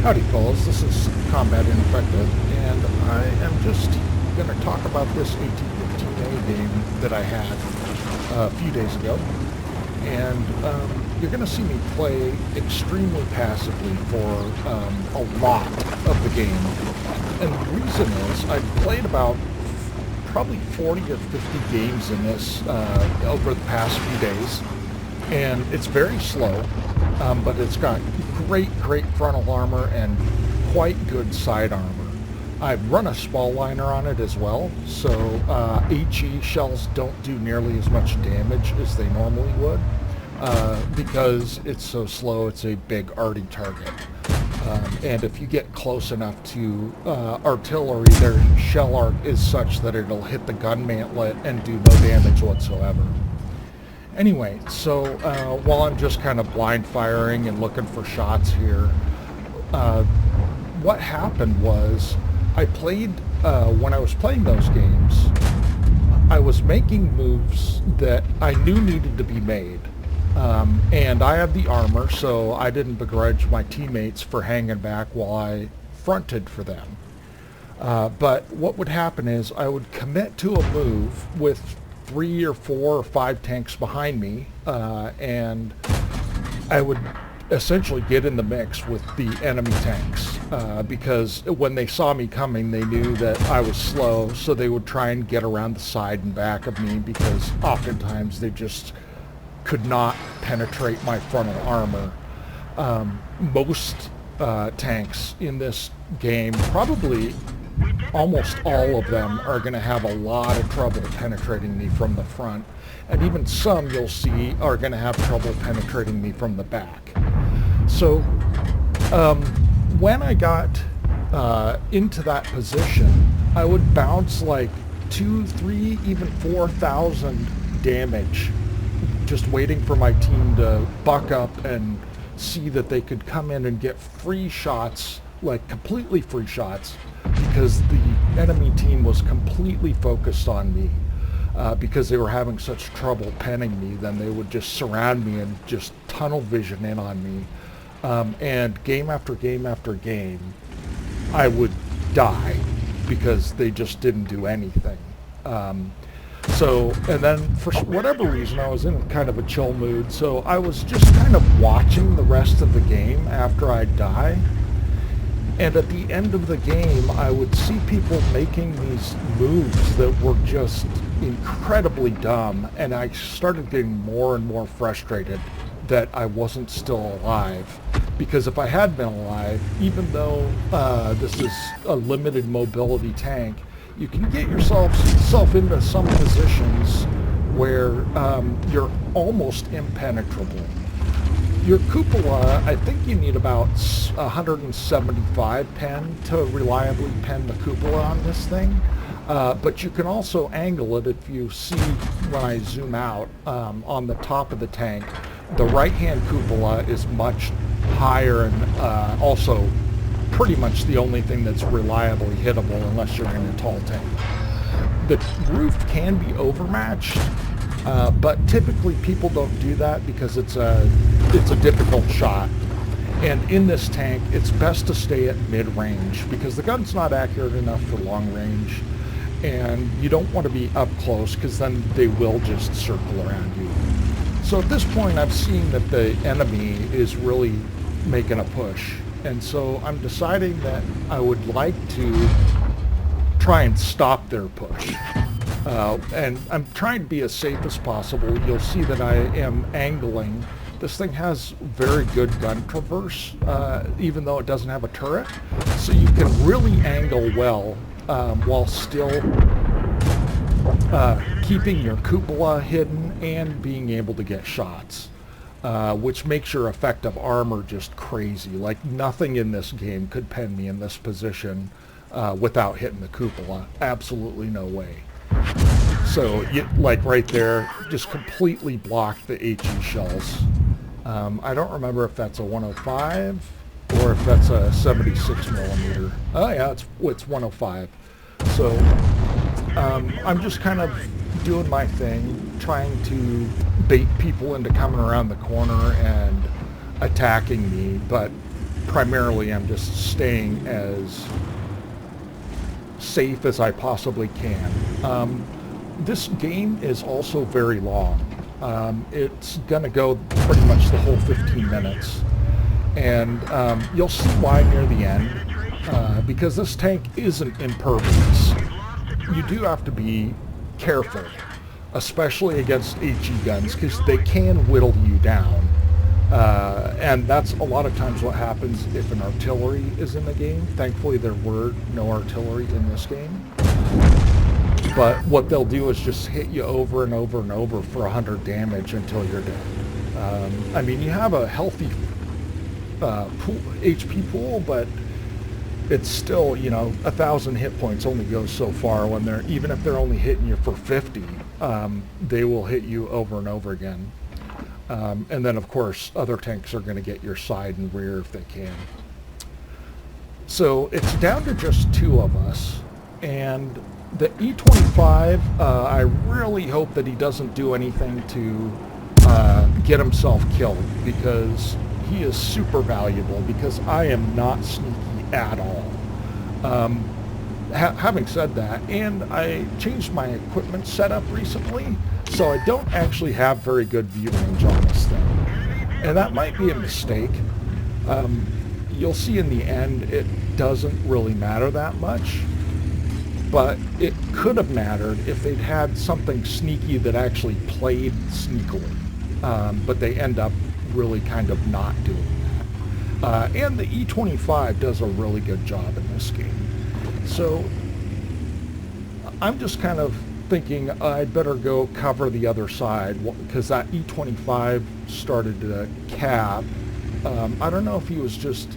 Howdy fellas, this is Combat Ineffective, and I am just going to talk about this AT-15A game that I had a few days ago. And you're going to see me play extremely passively for a lot of the game. And the reason is I've played about probably 40 or 50 games in this over the past few days. And it's very slow, but it's got great frontal armor and quite good side armor. I've run a small liner on it as well, so HE shells don't do nearly as much damage as they normally would because it's so slow. It's a big arty target. And if you get close enough to artillery, their shell arc is such that it'll hit the gun mantlet and do no damage whatsoever. Anyway, so while I'm just kind of blind firing and looking for shots here, what happened was I played, when I was playing those games, I was making moves that I knew needed to be made. And I had the armor, so I didn't begrudge my teammates for hanging back while I fronted for them. But what would happen is I would commit to a move with 3 or 4 or 5 tanks behind me, and I would essentially get in the mix with the enemy tanks because when they saw me coming, they knew that I was slow, so they would try and get around the side and back of me because oftentimes they just could not penetrate my frontal armor. Most tanks in this game, probably almost all of them, are going to have a lot of trouble penetrating me from the front, and even some you'll see are going to have trouble penetrating me from the back. So when I got into that position, I would bounce like 2, 3, even 4,000 damage just waiting for my team to buck up and see that they could come in and get free shots, like completely free shots, because the enemy team was completely focused on me. Because they were having such trouble penning me, then they would just surround me and just tunnel vision in on me. And game after game after game, I would die because they just didn't do anything. And then for whatever reason, I was in kind of a chill mood, so I was just kind of watching the rest of the game after I'd die. And at the end of the game, I would see people making these moves that were just incredibly dumb, and I started getting more and more frustrated that I wasn't still alive. Because if I had been alive, even though this is a limited mobility tank, you can get yourself into some positions where you're almost impenetrable. Your cupola, I think you need about 175 pen to reliably pen the cupola on this thing. But you can also angle it. If you see when I zoom out on the top of the tank, the right-hand cupola is much higher and also pretty much the only thing that's reliably hittable unless you're in a tall tank. The roof can be overmatched, but typically people don't do that because it's a difficult shot. And in this tank, it's best to stay at mid-range because the gun's not accurate enough for long range, and you don't want to be up close because then they will just circle around you. So at this point, I've seen that the enemy is really making a push, and so I'm deciding that I would like to try and stop their push. And I'm trying to be as safe as possible. You'll see that I am angling. This thing has very good gun traverse, even though it doesn't have a turret. So you can really angle well while still keeping your cupola hidden and being able to get shots, which makes your effective armor just crazy. Like nothing in this game could pen me in this position without hitting the cupola. Absolutely no way. So, like right there, just completely blocked the HE shells. I don't remember if that's a 105 or if that's a 76 millimeter. Oh yeah, it's 105. So, I'm just kind of doing my thing, trying to bait people into coming around the corner and attacking me, but primarily I'm just staying as safe as I possibly can. This game is also very long. It's going to go pretty much the whole 15 minutes. And you'll see why near the end, because this tank isn't impervious. You do have to be careful, especially against HE guns, because they can whittle you down. And that's a lot of times what happens if an artillery is in the game. Thankfully, there were no artillery in this game. But what they'll do is just hit you over and over and over for 100 damage until you're dead. I mean, you have a healthy HP pool, but it's still, 1,000 hit points only goes so far when they're, even if they're only hitting you for 50, they will hit you over and over again. And then, of course, other tanks are going to get your side and rear if they can. So it's down to just 2 of us, and the E-25, I really hope that he doesn't do anything to get himself killed, because he is super valuable, because I am not sneaky at all. Having said that, and I changed my equipment setup recently, so I don't actually have very good view range on this thing. And that might be a mistake. You'll see in the end it doesn't really matter that much, but it could have mattered if they'd had something sneaky that actually played sneakily. But they end up really kind of not doing that. And the E-25 does a really good job in this game. So I'm just kind of thinking I'd better go cover the other side, because that E-25 started to cap. I don't know if he was just...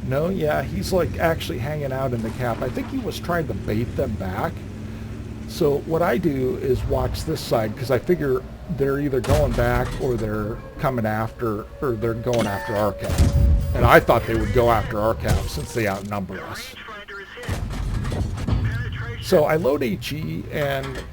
No, yeah, he's like actually hanging out in the cap. I think he was trying to bait them back. So what I do is watch this side, because I figure they're either going back or they're coming after, or they're going after our cap. And I thought they would go after our cap since they outnumber us. So I load HE and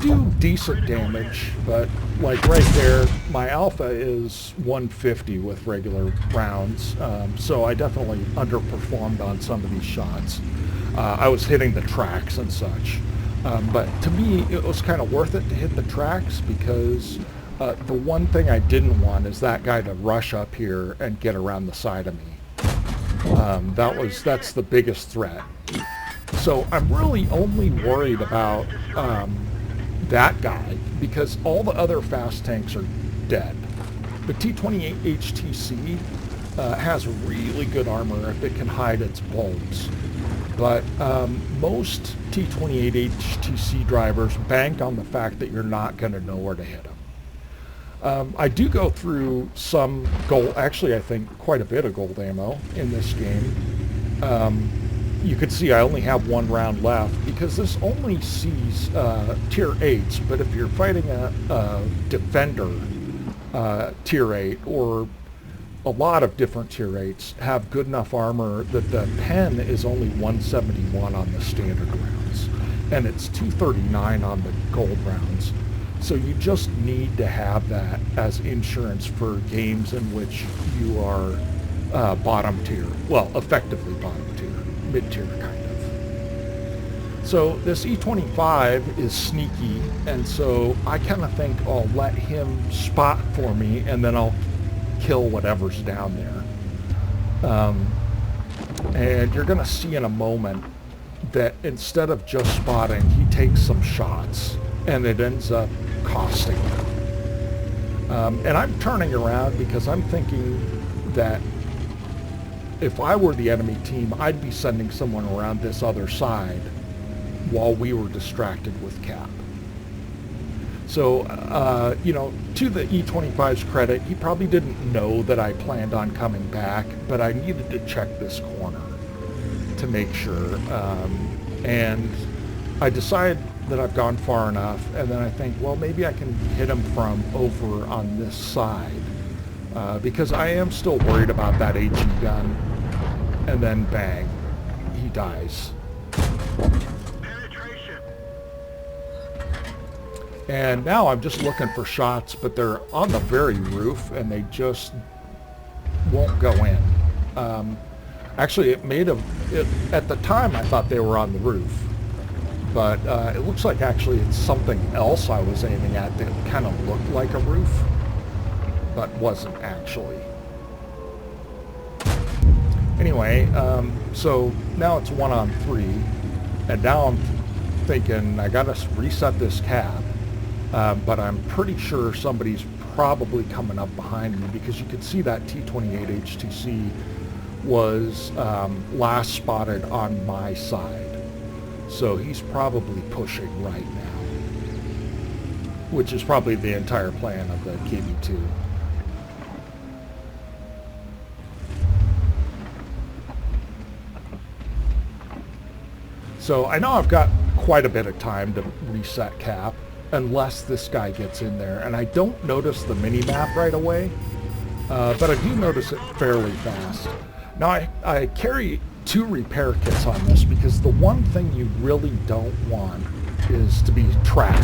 do decent damage, but like right there, my alpha is 150 with regular rounds, so I definitely underperformed on some of these shots. I was hitting the tracks and such, but to me it was kind of worth it to hit the tracks, because the one thing I didn't want is that guy to rush up here and get around the side of me. That's the biggest threat. So I'm really only worried about that guy, because all the other fast tanks are dead. The T-28 HTC has really good armor if it can hide its bulbs. But most T-28 HTC drivers bank on the fact that you're not going to know where to hit them. I do go through some gold, actually I think quite a bit of gold ammo in this game. You can see I only have 1 round left, because this only sees tier 8s, but if you're fighting a defender tier 8, or a lot of different tier 8s have good enough armor that the pen is only 171 on the standard rounds, and it's 239 on the gold rounds. So you just need to have that as insurance for games in which you are bottom tier, well, effectively bottom tier. Mid-tier kind of. So this E-25 is sneaky, and so I kind of think I'll let him spot for me, and then I'll kill whatever's down there. And you're going to see in a moment that instead of just spotting, he takes some shots, and it ends up costing him. And I'm turning around because I'm thinking that if I were the enemy team, I'd be sending someone around this other side while we were distracted with cap. So, to the E-25's credit, he probably didn't know that I planned on coming back, but I needed to check this corner to make sure. And I decide that I've gone far enough, and then I think, well, maybe I can hit him from over on this side. Because I am still worried about that HE gun, and then bang, he dies. And now I'm just looking for shots, but they're on the very roof, and they just won't go in. Actually, at the time I thought they were on the roof, but it looks like actually it's something else I was aiming at that kind of looked like a roof, but wasn't actually. Anyway, so now it's 1-on-3, and now I'm thinking I gotta reset this cap, but I'm pretty sure somebody's probably coming up behind me because you can see that T-28 HTC was last spotted on my side. So he's probably pushing right now, which is probably the entire plan of the KV-2. So I know I've got quite a bit of time to reset cap, unless this guy gets in there. And I don't notice the mini-map right away, but I do notice it fairly fast. Now I carry 2 repair kits on this because the one thing you really don't want is to be tracked.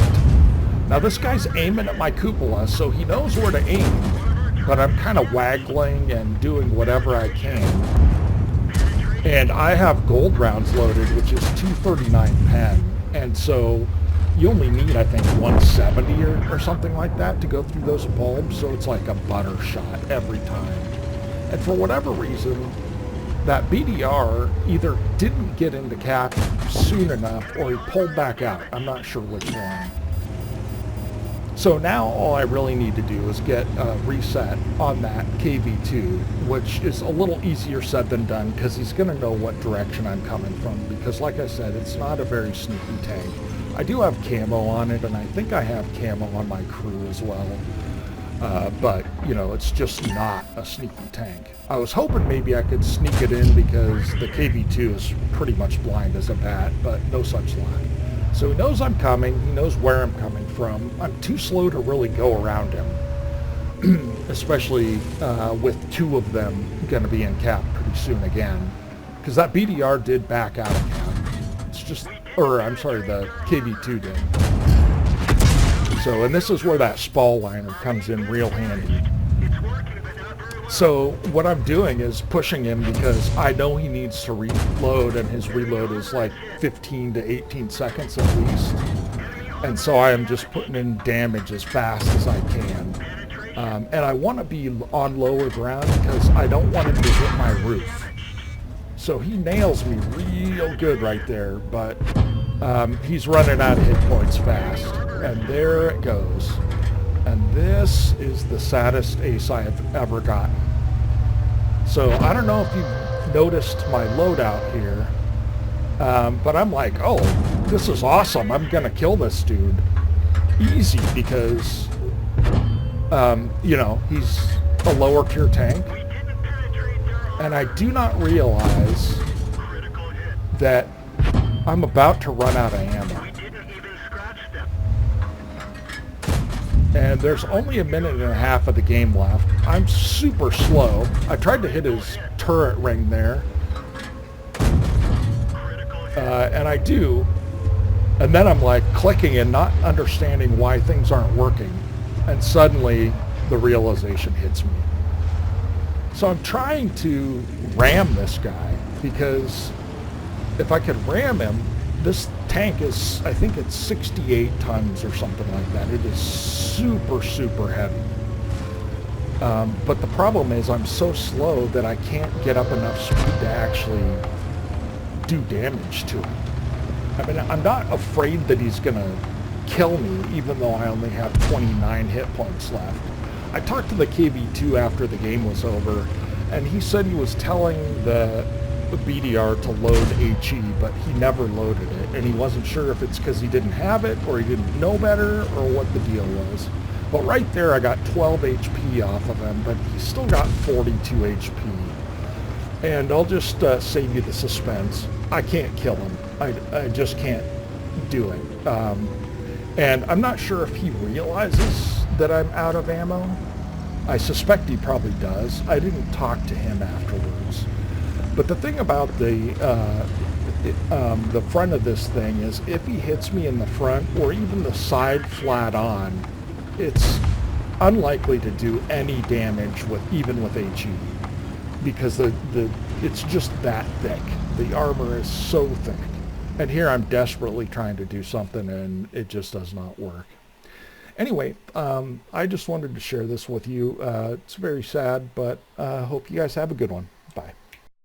Now this guy's aiming at my cupola, so he knows where to aim, but I'm kind of waggling and doing whatever I can. And I have gold rounds loaded, which is 239 pen, and so you only need, I think, 170 or something like that to go through those bulbs, so it's like a butter shot every time. And for whatever reason, that BDR either didn't get into cap soon enough or he pulled back out. I'm not sure which one. So now all I really need to do is get a reset on that KV-2, which is a little easier said than done because he's going to know what direction I'm coming from, because like I said, it's not a very sneaky tank. I do have camo on it, and I think I have camo on my crew as well. But, you know, it's just not a sneaky tank. I was hoping maybe I could sneak it in because the KV-2 is pretty much blind as a bat, but no such luck. So he knows I'm coming, he knows where I'm coming from. I'm too slow to really go around him, especially with 2 of them going to be in cap pretty soon again, because that BDR did back out of cap. It's just, or I'm sorry, the KV-2 did. So, and this is where that spall liner comes in real handy. So what I'm doing is pushing him because I know he needs to reload, and his reload is like 15 to 18 seconds at least. And so I am just putting in damage as fast as I can. And I want to be on lower ground because I don't want him to hit my roof. So he nails me real good right there, but he's running out of hit points fast. And there it goes. And this is the saddest ace I have ever gotten. So I don't know if you've noticed my loadout here, but I'm like, oh, this is awesome. I'm going to kill this dude. Easy, because, you know, he's a lower tier tank. And I do not realize that I'm about to run out of ammo. And there's only a minute and a half of the game left. I'm super slow. I tried to hit his turret ring there. And I do. And then I'm like clicking and not understanding why things aren't working. And suddenly the realization hits me. So I'm trying to ram this guy, because if I could ram him, this tank is, I think it's 68 tons or something like that. It is super, super heavy. But the problem is I'm so slow that I can't get up enough speed to actually do damage to him. I mean, I'm not afraid that he's going to kill me, even though I only have 29 hit points left. I talked to the KV-2 after the game was over, and he said he was telling the BDR to load HE, but he never loaded it, and he wasn't sure if it's because he didn't have it or he didn't know better or what the deal was. But right there I got 12 HP off of him, but he's still got 42 HP. And I'll just save you the suspense. I can't kill him. I just can't do it. And I'm not sure if he realizes that I'm out of ammo. I suspect he probably does. I didn't talk to him afterwards. But the thing about the front of this thing is, if he hits me in the front or even the side flat on, it's unlikely to do any damage with, even with HE. because it's just that thick. The armor is so thick. And here I'm desperately trying to do something and it just does not work. Anyway, I just wanted to share this with you. It's very sad, but I hope you guys have a good one. Bye.